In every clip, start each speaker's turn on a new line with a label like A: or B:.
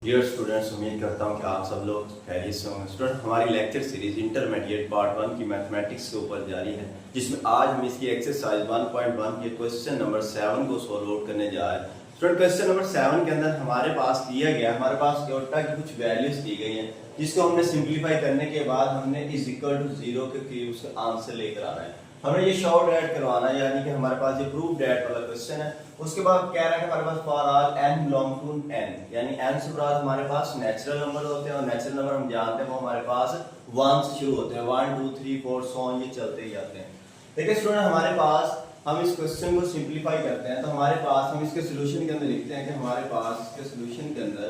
A: Dear students, उम्मीद करता हूँ कि आप सब लोग खैरियत से होंगे। स्टूडेंट, हमारी लेक्चर सीरीज इंटरमीडिएट पार्ट 1 की मैथमेटिक्स के ऊपर जारी है, जिसमें आज हम इसकी एक्सरसाइज 1.1 के क्वेश्चन नंबर 7 को सॉल्व आउट करने जा रहे हैं। स्टूडेंट, क्वेश्चन नंबर 7 के अंदर हमारे पास दिया गया, हमारे पास एओर्टा की कुछ वैल्यूज दी गई हैं, जिसको हमने सिंप्लीफाई करने के बाद हमने इज इक्वल टू 0 के करीब उसका आंसर लेकर आना है। हमें ये शॉर्ट ऐड करवाना है, यानी कि हमारे पास ये प्रूफ ऐड वाला क्वेश्चन है। उसके बाद कह रहा है कि हमारे पास for all n belong to n, यानी n से मुराद हमारे पास नेचुरल नंबर होते हैं, और नेचुरल नंबर हम जानते हैं वो हमारे पास 1 से शुरू होते हैं, 1 2 3 4 सो ऑन, ये चलते ही जाते हैं। देखिए स्टूडेंट, हमारे पास हम इस क्वेश्चन को सिंप्लीफाई करते हैं, तो हमारे पास हम इसके सोल्यूशन के अंदर लिखते हैं कि हमारे पास इसके सोल्यूशन के अंदर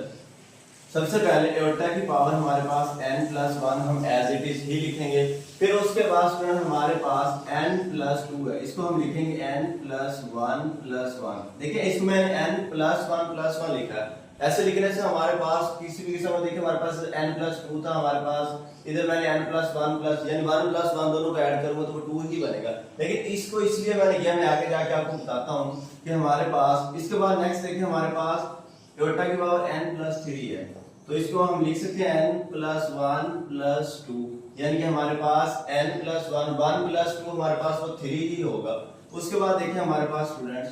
A: सबसे पहले एओर्टा की पावर हमारे पास n+1 हम एज इट इज ही लिखेंगे। फिर उसके बाद स्टूडेंट हमारे पास n+2 है, इसको हम लिखेंगे n+1+1। देखिए इसमें n+1+1 लिखा है, ऐसे लिखने से हमारे पास किसी भी किस्म में देखिए हमारे पास n+2 था, हमारे पास इधर मैंने n+1+ यानी 1+1 दोनों को ऐड करूंगा तो वो 2 ही बनेगा। लेकिन इसको इसलिए मैंने किया, मैं आगे जाके आपको बताता हूँ कि हमारे पास इसके बाद नेक्स्ट देखिए हमारे पास एओर्टा की पावर n+3 है, तो इसको हम लिख सकते हैं n+1+2, यानी कि हमारे पास n+1 1+2 हमारे पास वो 3 ही होगा। उसके बाद देखिए हमारे पास स्टूडेंट्स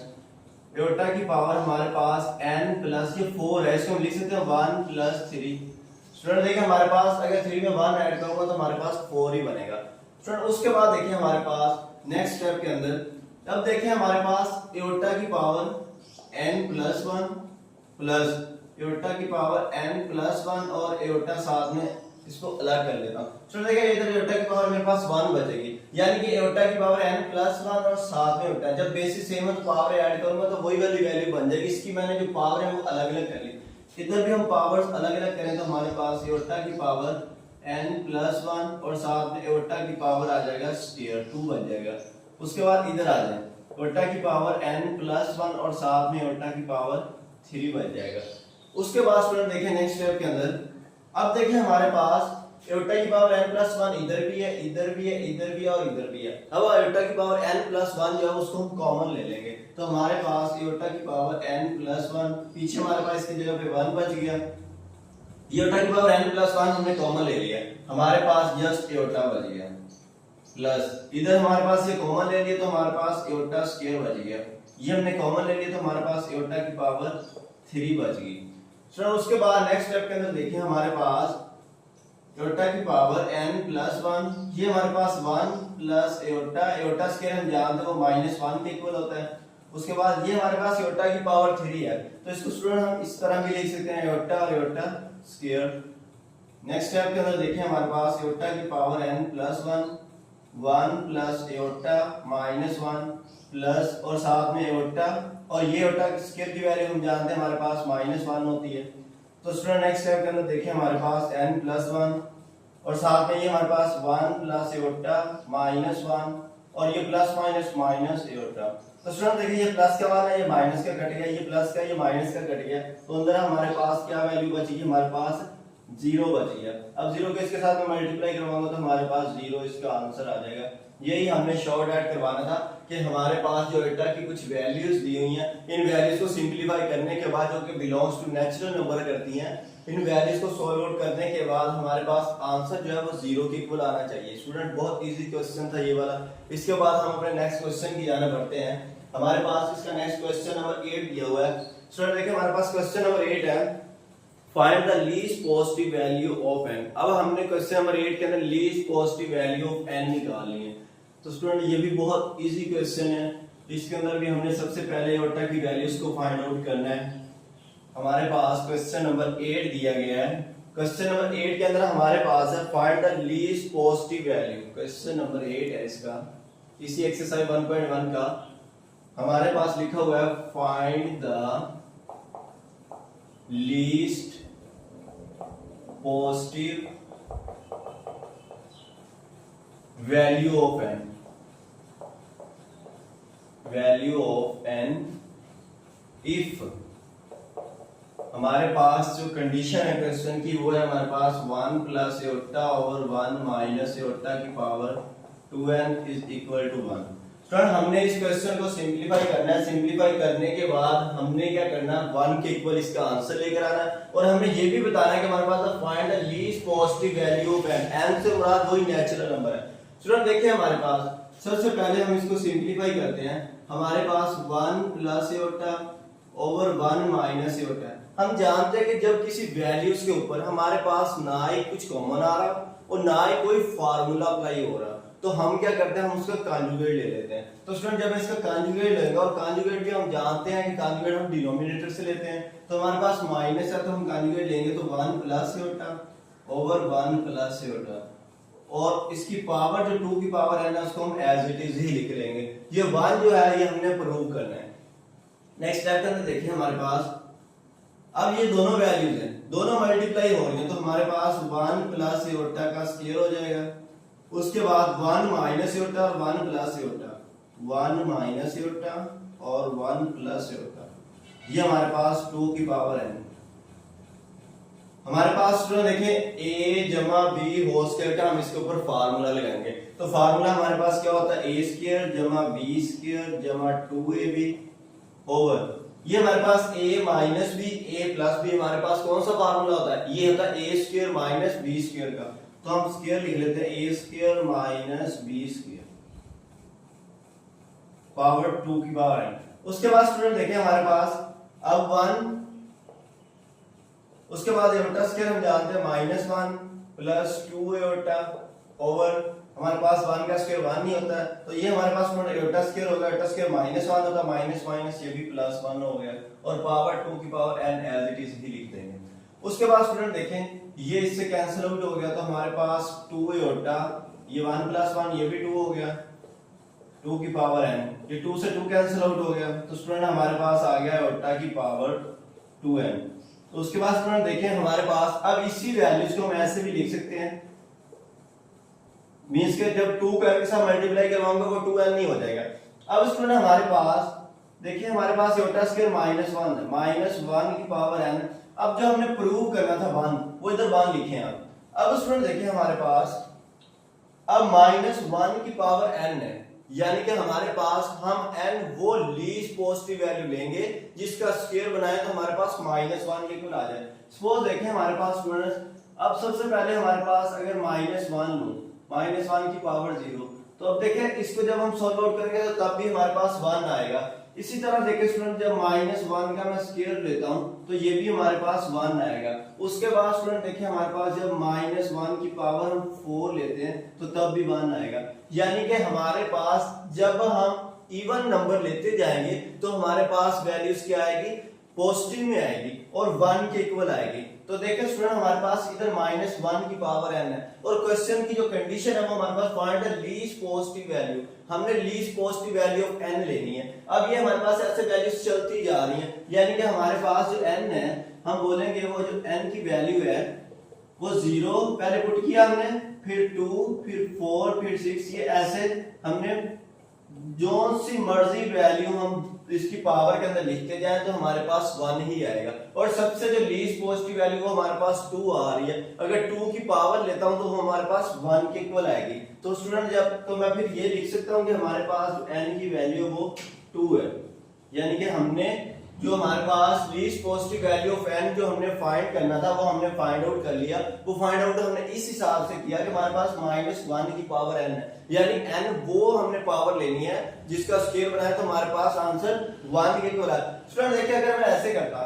A: एओर्टा की पावर हमारे पास n+4 है, इसको हम लिख सकते हैं 1+3। स्टूडेंट देखिए हमारे पास अगर 3 में 1 ऐड करूंगा तो हमारे पास 4 ही बनेगा। स्टूडेंट उसके बाद देखिए हमारे पास नेक्स्ट स्टेप के अंदर अब देखिए हमारे पास एओर्टा की पावर n+1 प्लस एओर्टा की पावर n+1 और एओर्टा साथ में इसको अलग कर लेता हूं। तो देखिए इधर एओर्टा की पावर मेरे पास 1 बचेगी, यानी कि एओर्टा की पावर n+1 और साथ में एओर्टा, जब बेसिस सेम है तो पावर ऐड करूंगा तो वही वाली वैल्यू बन जाएगी। इसकी मैंने जो पावर है वो अलग अलग कर ली। इधर भी हम पावर्स अलग अलग करें तो हमारे पास एओर्टा की पावर n+1 और साथ में एओर्टा की पावर आ जाएगा स्क्वायर 2 बन जाएगा। उसके बाद इधर आ जाए एओर्टा की पावर n+1 और साथ में एओर्टा की पावर 3 बन जाएगा। उसके बाद स्टूडेंट देखिए नेक्स्ट स्टेप के अंदर अब देखिए हमारे पास एओर्टा की पावर n+1 इधर भी है, इधर भी है, इधर भी है और इधर भी है। अब एओर्टा की पावर n+1 जो है उसको हम कॉमन ले लेंगे, तो हमारे पास एओर्टा की पावर n+1 पीछे हमारे पास इसकी जगह पे 1 बच गया। एओर्टा की पावर n+1 हमने कॉमन ले लिया, हमारे पास जस्ट एओर्टा बच गया, प्लस इधर हमारे पास ये कॉमन ले लिया तो हमारे पास एओर्टा स्क्वायर बच गया, ये हमने कॉमन ले लिया तो हमारे पास एओर्टा की पावर 3 बच गई। चलो उसके बाद नेक्स्ट स्टेप के अंदर देखिए हमारे पास एओर्टा की पावर n+1, ये हमारे पास 1 प्लस एओर्टा, एओर्टा स्क्वायर हम जानते हैं वो -1 के इक्वल होता है। उसके बाद ये हमारे पास एओर्टा की पावर 3 है, तो इसको स्टूडेंट हम इस तरह भी लिख सकते हैं एओर्टा और एओर्टा स्क्वायर। नेक्स्ट स्टेप के अंदर देखिए हमारे पास एओर्टा की power n+1 1 plus aorta -1 plus और साथ में एओर्टा, और ये एओर्टा स्क्वायर की वैल्यू हम जानते हैं हमारे पास -1 होती है। तो स्टूडेंट नेक्स्ट स्टेप के अंदर देखिए हमारे पास n+1 और साथ में ये हमारे पास 1 प्लस एओर्टा -1 और ये प्लस माइनस एओर्टा। तो स्टूडेंट देखिए ये प्लस का मान है, ये माइनस का कट गया, ये प्लस का, ये माइनस का कट गया, तो अंदर हमारे पास क्या वैल्यू बची, हमारे पास 0 बच गया। अब 0 को इसके साथ में मल्टीप्लाई करवाऊंगा तो हमारे पास 0 इसका आंसर आ जाएगा। यही हमने शॉर्ट ऐड करवाना था कि हमारे पास जो एटा की कुछ वैल्यूज दी हुई हैं, इन वैल्यूज को सिंपलीफाई करने के बाद जो कि बिलोंग्स टू नेचुरल नंबर करती हैं, इन वैल्यूज को सॉल्व आउट करने के बाद हमारे पास आंसर जो है वो 0 के इक्वल आना चाहिए। स्टूडेंट बहुत इजी क्वेश्चन था ये वाला। इसके बाद हम अपने नेक्स्ट क्वेश्चन की जाने बढ़ते हैं। हमारे पास इसका नेक्स्ट क्वेश्चन नंबर 8 दिया हुआ है। स्टूडेंट देखिए हमारे पास क्वेश्चन नंबर 8 है, find the least positive value of n। अब हमने क्वेश्चन नंबर 8 के अंदर least positive value of n निकालनी है। तो स्टूडेंट ये भी बहुत इजी क्वेश्चन है, इसके अंदर भी हमने सबसे पहले एओर्टा की वैल्यूज को फाइंड आउट करना है। हमारे पास क्वेश्चन नंबर 8 दिया गया है। क्वेश्चन नंबर 8 के अंदर हमारे पास है find the least positive value. Question number 8 है इसका, इसी एक्सरसाइज 1.1 का। हमारे पास लिखा हुआ है find the least positive value of n, value of n if हमारे पास जो कंडीशन है क्वेश्चन की वो है हमारे पास 1 प्लस एओर्टा और 1 माइनस एओर्टा की power 2n is equal to 1। Student हमने इस क्वेश्चन को सिंपलीफाई करना है। सिंपलीफाई करने के बाद हमने क्या करना है, 1 के इक्वल इसका आंसर लेकर आना है और हमने ये भी बताना है कि हमारे पास find the least positive value of n। n से मुराद वही नेचुरल नंबर है। स्टूडेंट देखिए हमारे पास सबसे पहले हम इसको सिंपलीफाई करते हैं। हमारे पास 1 प्लस ए होता ओवर 1 माइनस ए होता है। हम जानते हैं कि जब किसी वैल्यूज के ऊपर हमारे पास ना ही कुछ कॉमन आ रहा और ना ही कोई फार्मूला अप्लाई हो रहा, तो हम क्या करते हैं, हम उसका कॉन्जुगेट ले लेते हैं। तो स्टूडेंट जब इसका कॉन्जुगेट लेंगे, और कॉन्जुगेट भी हम जानते हैं कि कॉन्जुगेट हम डिनोमिनेटर से लेते हैं, तो हमारे पास माइनस है तो हम कॉन्जुगेट लेंगे तो 1 प्लस ए होता ओवर 1 प्लस ए होता, और इसकी पावर जो 2 की पावर है ना उसको हम एज इट इज ही लिख लेंगे। ये 1 जो है ये हमने प्रूव करना है। नेक्स्ट स्टेप के अंदर देखिए हमारे पास अब ये दोनों वैल्यूज हैं, दोनों मल्टीप्लाई हो रही हैं, तो हमारे पास 1 प्लस एओटा का स्क्वायर हो जाएगा। उसके बाद 1 माइनस एओटा और 1 प्लस एओटा, 1 माइनस एओटा और 1 प्लस एओटा, ये हमारे पास 2 की पावर n। हमारे पास देखिए a जमा b होल स्क्वायर का हम इसके ऊपर फार्मूला लगाएंगे। तो फार्मूला हमारे पास क्या होता है, a स्क्वायर जमा b स्क्वायर जमा 2ab ओवर, ये हमारे पास a minus b a plus b, हमारे पास कौन सा फार्मूला होता है, ये होता है a square minus b square का। तो हम स्क्वायर लिख लेते हैं a square minus b square power 2 की पावर n। उसके बाद स्टूडेंट देखिए हमारे पास अब 1, उसके बाद एओटा स्क्वायर हम जानते हैं -1 प्लस 2 एओटा ओवर, हमारे पास 1 का स्क्वायर 1 नहीं होता है, तो ये हमारे पास एओटा स्क्वायर होगा, एओटा स्क्वायर -1 होता है, माइनस माइनस ये भी +1 हो गया, और पावर 2 की power n as it is ही लिख देंगे। उसके बाद स्टूडेंट देखें ये इससे कैंसिल आउट हो गया, तो हमारे पास 2 एओटा, ये 1 + 1 ये भी 2 हो गया, 2 की पावर n, ये 2 से 2 कैंसिल आउट हो गया, तो स्टूडेंट हमारे पास आ गया एओटा की पावर 2n। तो उसके बाद स्टूडेंट देखें हमारे पास अब इसी वैल्यूज को हम ऐसे भी लिख सकते हैं, मींस के जब 2 का साथ मल्टीप्लाई करवाऊंगा वो 2n नहीं हो जाएगा। अब स्टूडेंट हमारे पास देखिए हमारे पास एओटा स्क्वायर -1 है, -1 की पावर n। अब जो हमने प्रूव करना था 1 वो इधर 1 लिखे हैं। अब स्टूडेंट देखिए हमारे पास अब -1 की पावर n है, यानी कि हमारे पास हम n वो लीस्ट पॉजिटिव वैल्यू लेंगे जिसका स्क्वायर बनाए तो हमारे पास -1 लिखकर आ जाए। सपोज देखें हमारे पास स्टूडेंट्स अब सबसे पहले हमारे पास अगर -1 लूं, -1 की पावर 0, तो अब देखें इसको जब हम सॉल्व आउट करेंगे तो तब भी हमारे पास 1 आएगा। इसी तरह देखिए स्टूडेंट जब -1 का मैं स्क्वायर लेता हूं तो ये भी हमारे पास 1 आएगा। उसके बाद स्टूडेंट देखिए हमारे पास जब -1 की पावर हम 4 लेते हैं तो तब भी 1 आएगा, यानी कि हमारे पास जब हम इवन नंबर लेते जाएंगे तो हमारे पास वैल्यूज क्या आएगी, पॉजिटिव में आएगी और 1 के इक्वल आएगी। तो देखिए स्टूडेंट हमारे पास इधर -1 की पावर n है, और क्वेश्चन की जो कंडीशन है वो हमारे पास find the least positive value, हमने least positive value of n लेनी है। अब ये हमारे पास ऐसे वैल्यूज चलती जा रही हैं, यानी कि हमारे पास जो n है हम बोलेंगे वो जो n की वैल्यू है वो 0 पहले पुट किया हमने, फिर 2, फिर 4, फिर 6, ये ऐसे हमने जो सी मर्जी वैल्यू हम इसकी पावर के अंदर लिखते जाएं तो हमारे पास 1 ही आएगा, और सबसे जो लीस्ट पॉजिटिव वैल्यू वो हमारे पास 2 आ रही है। अगर 2 की पावर लेता हूं तो वो हमारे पास 1 के इक्वल आएगी। तो स्टूडेंट जब तो मैं फिर ये लिख सकता हूं कि हमारे पास n की वैल्यू वो 2 है, यानी कि हमने जो हमारे पास least positive value of n जो हमने फाइंड करना था वो हमने फाइंड आउट कर लिया। वो फाइंड आउट हमने इस हिसाब से किया कि हमारे पास -1 की पावर n है, यानी n वो हमने पावर लेनी है जिसका स्क्वायर बनाया तो हमारे पास आंसर 1 के इक्वल है। स्टूडेंट देखिए अगर मैं ऐसे करता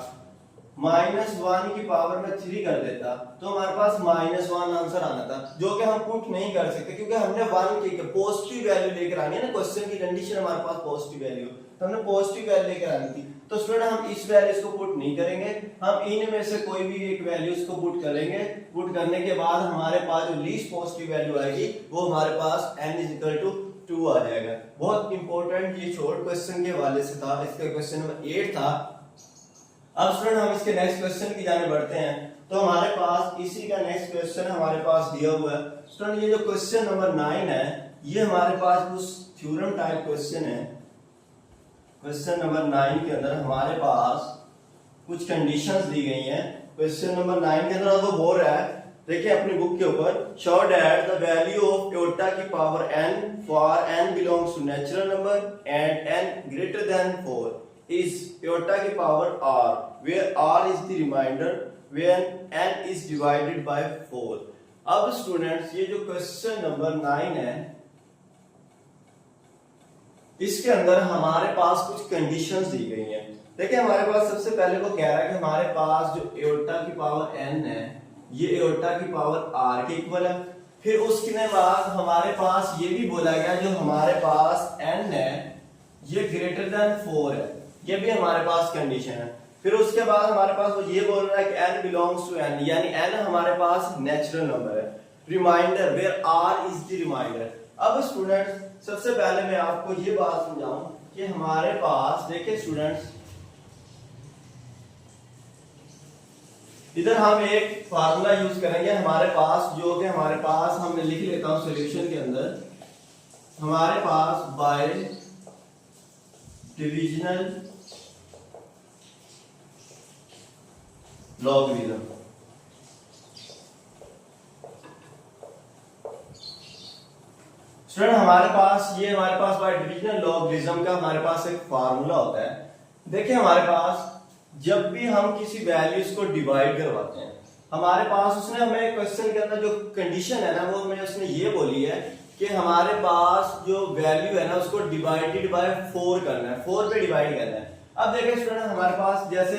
A: -1 की पावर में 3 कर देता तो हमारे पास -1 आंसर आना था, जो कि हम पुट नहीं कर सकते क्योंकि हमने 1 की पॉजिटिव वैल्यू लेकर आनी है ना। क्वेश्चन की कंडीशन हमारे पास पॉजिटिव वैल्यू, तो हमने पॉजिटिव वैल्यू लेकर आनी थी। तो स्टूडेंट हम इस वैल्यूज को पुट नहीं करेंगे, हम इन में से कोई भी एक वैल्यूज को पुट करेंगे। पुट करने के बाद हमारे पास जो लीस्ट पॉजिटिव वैल्यू आएगी वो हमारे पास n 2 आ जाएगा। बहुत इंपॉर्टेंट ये शॉर्ट क्वेश्चन के हवाले से था, इसका क्वेश्चन नंबर 8 था। अब स्टूडेंट हम इसके नेक्स्ट क्वेश्चन की जाने बढ़ते हैं। तो हमारे पास इसी का नेक्स्ट क्वेश्चन हमारे पास दिया हुआ है। स्टूडेंट ये जो क्वेश्चन नंबर 9 है ये हमारे पास कुछ थ्योरम टाइप क्वेश्चन है। क्वेश्चन नंबर 9 के अंदर हमारे पास कुछ कंडीशंस दी गई हैं। क्वेश्चन नंबर 9 के अंदर वो बोल रहा है देखिए अपनी बुक के ऊपर, show that the value of iota की power n for n belongs to natural number and n greater than 4 is iota की power r where r is the remainder when n is divided by 4। अब students ये जो question number 9 है, इसके अंदर हमारे पास कुछ कंडीशंस दी गई हैं। देखिए हमारे पास सबसे पहले वो कह रहा है कि हमारे पास जो एयोटा की पावर n है ये एयोटा की पावर r के इक्वल है। फिर उसके बाद हमारे पास ये भी बोला गया जो हमारे पास n है ये ग्रेटर देन 4 है, ये भी हमारे पास कंडीशन है। फिर उसके बाद हमारे पास वो ये बोल रहा है कि n बिलोंग्स टू n, यानी n हमारे पास नेचुरल नंबर है। Reminder where r is the reminder. अब स्टूडेंट्स सबसे पहले मैं आपको ये बात समझाऊं कि हमारे पास देखिए स्टूडेंट्स, इधर हम एक फार्मूला यूज करेंगे हमारे पास, जो कि हमारे पास हमने लिख लेता हूं सॉल्यूशन के अंदर, हमारे पास बाय डिविजनल लॉगरिथम। स्टूडेंट हमारे पास बाय डिविजनल लॉगरिथम का हमारे पास एक फार्मूला होता है। देखिए हमारे पास जब भी हम किसी वैल्यूज को डिवाइड करवाते हैं, हमारे पास उसने हमें क्वेश्चन के अंदर जो कंडीशन है ना वो हमें उसने ये बोली है कि हमारे पास जो वैल्यू है ना उसको डिवाइडेड बाय 4 करना है, 4 पे डिवाइड करना है। अब देखिए स्टूडेंट हमारे पास जैसे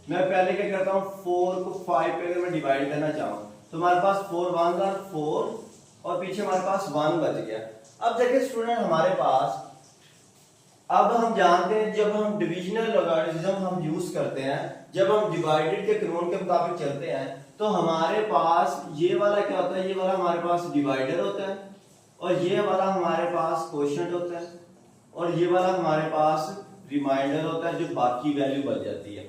A: मैं पहले क्या करता हूँ, 4 को 5 पे अगर मैं डिवाइड करना चाहूँ तो हमारे पास 4 1 are 4 और पीछे हमारे पास 1 बच गया। अब देखिए स्टूडेंट हमारे पास, अब हम जानते हैं जब हम डिविजनल लॉगरिथम हम यूज करते हैं, जब हम डिवाइडेड के कानून के मुताबिक चलते हैं तो हमारे पास ये वाला क्या होता है, ये वाला हमारे पास डिवाइडर होता है और ये वाला हमारे पास कोशेंट होता है और ये वाला हमारे पास रिमाइंडर होता है जो बाकी वैल्यू बच जाती है।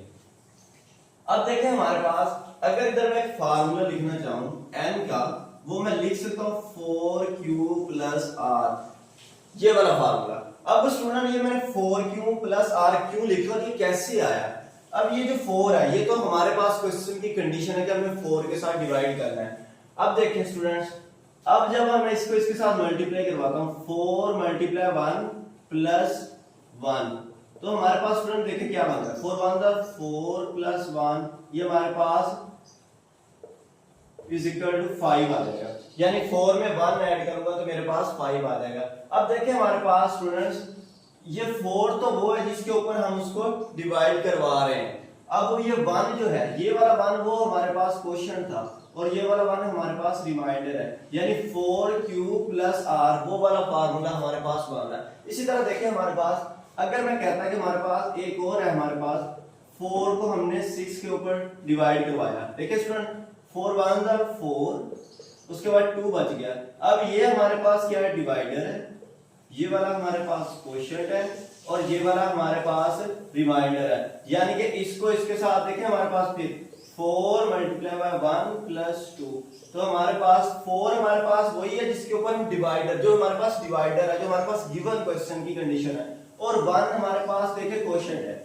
A: अब देखें हमारे पास अगर इधर मैं एक फार्मूला लिखना चाहूं n का, वो मैं लिख सकता हूं 4q प्लस r, ये वाला फार्मूला। अब स्टूडेंट ये मैंने 4q प्लस r क्यों लिखा और ये कैसे आया? अब ये जो 4 है ये तो हमारे पास क्वेश्चन की कंडीशन है कि हमें 4 के साथ डिवाइड करना है। अब देखें स्टूडेंट्स, अब जब मैं इसको इसके साथ मल्टीप्लाई करवाता हूं, 4 मल्टीप्लाई 1 प्लस 1, तो हमारे पास स्टूडेंट देखिए क्या बन रहा है, 4 1 are 4 प्लस 1, ये हमारे पास इज इक्वल टू 5 आ जाएगा, यानी 4 में 1 ऐड करूंगा तो मेरे पास 5 आ जाएगा। अब देखिए हमारे पास स्टूडेंट्स ये 4 तो वो है जिसके ऊपर हम उसको डिवाइड करवा रहे हैं। अब ये 1 जो है, ये वाला 1 वो हमारे पास क्वोशिएंट था और ये वाला 1 हमारे पास रिमाइंडर है, यानी 4q प्लस r वो वाला फार्मूला हमारे पास बन रहा है। इसी तरह देखिए हमारे पास अगर मैं कहता है कि हमारे पास एक और है, हमारे पास 4 को हमने 6 के ऊपर डिवाइड करवाया, देखिए स्टूडेंट 4 1 are 4, उसके बाद 2 बच गया। अब ये हमारे पास क्या है, डिवाइडर है, ये वाला हमारे पास क्वोशिएंट है और ये वाला हमारे पास रिमाइंडर है, यानी कि इसको इसके साथ देखें हमारे पास फिर 4 मल्टीप्लाई बाय 1 प्लस 2, तो हमारे पास 4 हमारे पास वही है जिसके ऊपर हम डिवाइडर, जो हमारे पास डिवाइडर है, जो हमारे पास गिवन क्वेश्चन की कंडीशन है, और 1 हमारे पास देखिए क्वोशिएंट है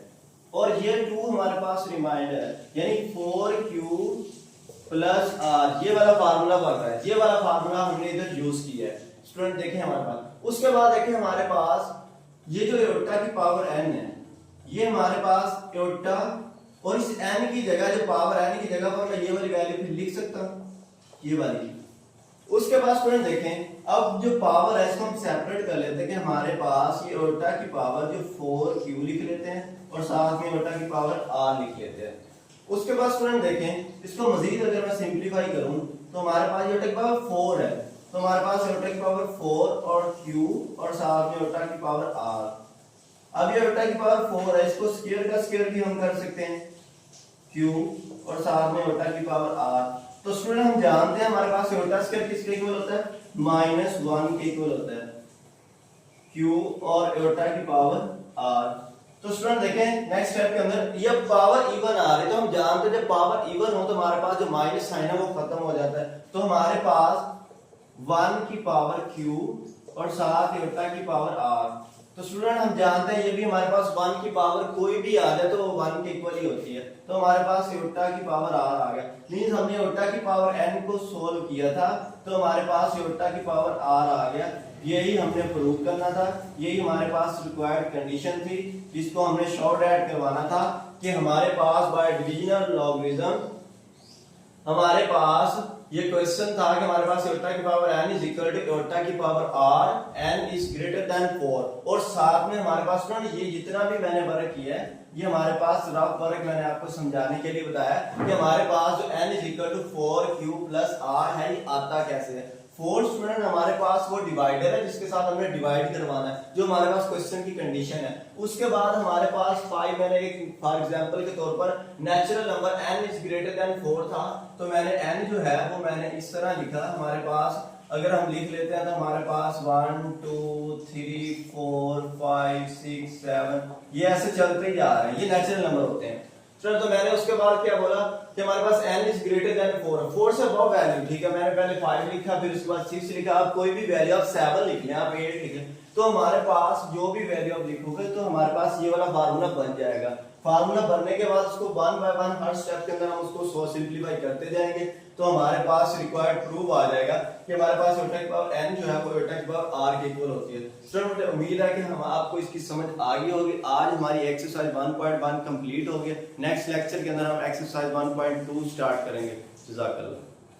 A: और ये 2 हमारे पास रिमाइंडर है, यानी 4q प्लस r, ये वाला फार्मूला बन रहा है, ये वाला फार्मूला हमने इधर यूज किया है। स्टूडेंट देखें हमारे पास, उसके बाद देखें हमारे पास ये जो एयोटा की पावर n है, ये हमारे पास एयोटा, और इस n की जगह जो पावर n की जगह पर मैं ये वाली वैल्यू फिर लिख सकता हूं, ये वाली। उसके बाद स्टूडेंट देखें अब जो पावर है इसको हम सेपरेट कर लेते हैं कि हमारे पास ये एयोटा की पावर जो 4q लिख लेते हैं और साथ में एयोटा की पावर r लिख लेते हैं। उसके बाद स्टूडेंट देखें इसको मजीद अगर मैं सिंपलीफाई करूं तो हमारे पास एयोटा की पावर 4 है, तो हमारे पास एयोटा की पावर 4 और q और साथ में एयोटा की पावर r। अब ये एयोटा की पावर 4 है, इसको स्क्वायर का स्क्वायर भी हम कर सकते हैं, q और साथ में एयोटा की पावर r। तो स्टूडेंट हम जानते हैं हमारे पास एयोटा स्क्वायर किसके इक्वल होता है, -1 के इक्वल होता है, q और एयोटा की पावर r। तो स्टूडेंट देखें नेक्स्ट स्टेप के अंदर ये पावर इवन आ रही है, तो हम जानते हैं जब पावर इवन हो तो हमारे पास जो माइनस साइन है वो खत्म हो जाता है, तो हमारे पास 1 की पावर q और साथ एयोटा की पावर r। तो स्टूडेंट हम जानते हैं ये भी हमारे पास 1 की पावर कोई भी आ जाए तो वो 1 के इक्वल ही होती है। तो हमारे पास योटा की पावर r आ गया, मींस हमने योटा की पावर n को सोल्व किया था तो हमारे पास योटा की पावर r आ गया। यही हमने प्रूव करना था, यही हमारे पास रिक्वायर्ड कंडीशन थी जिसको हमने शॉर्ट ऐड करवाना था कि हमारे पास बाय डिविजनल लॉगरिथम हमारे पास ये क्वेश्चन था कि हमारे पास योटा की power n is equal to iota की power r, n is greater than 4 और साथ में हमारे पास ना ये जितना भी मैंने वर्क किया है ये हमारे पास रफ वर्क मैंने आपको समझाने के लिए बताया कि हमारे पास जो n is equal to 4q plus r है ये आता कैसे है। 4 स्टूडेंट हमारे पास वो डिवाइडर है जिसके साथ हमने डिवाइड करवाना है जो हमारे पास क्वेश्चन की कंडीशन है। उसके बाद हमारे पास 5 मैंने एक फॉर एग्जांपल के तौर पर natural number n is greater than 4 था तो मैंने n जो है वो मैंने इस तरह लिखा। हमारे पास अगर हम लिख लेते हैं तो हमारे पास 1 2 3 4 5 6 7 ये ऐसे चलते ही जा रहे हैं, ये नेचुरल नंबर होते हैं। तो मैंने उसके बाद क्या बोला कि हमारे पास n इज ग्रेटर देन 4 है, 4 से अबव वैल्यू, ठीक है। मैंने पहले 5 लिखा फिर उसके बाद 6 लिखा, आप कोई भी वैल्यू आप 7 लिख लें, आप 8 लिख लें, तो हमारे पास जो भी वैल्यू आप लिखोगे तो हमारे पास ये वाला फार्मूला बन जाएगा। फार्मूला बनने के बाद उसको 1 बाय 1 हर स्टेप के अंदर हम उसको सिंपलीफाई करते जाएंगे तो हमारे पास रिक्वायर्ड प्रूफ आ जाएगा कि हमारे पास योटा की पावर n जो है वो योटा की पावर r के इक्वल होती है। स्टूडेंट मुझे उम्मीद है कि हम आपको इसकी समझ आ गई होगी। आज हमारी एक्सरसाइज 1.1 कंप्लीट हो गई। नेक्स्ट लेक्चर के अंदर हम एक्सरसाइज 1.2 स्टार्ट करेंगे। जज़ाकल्लाह।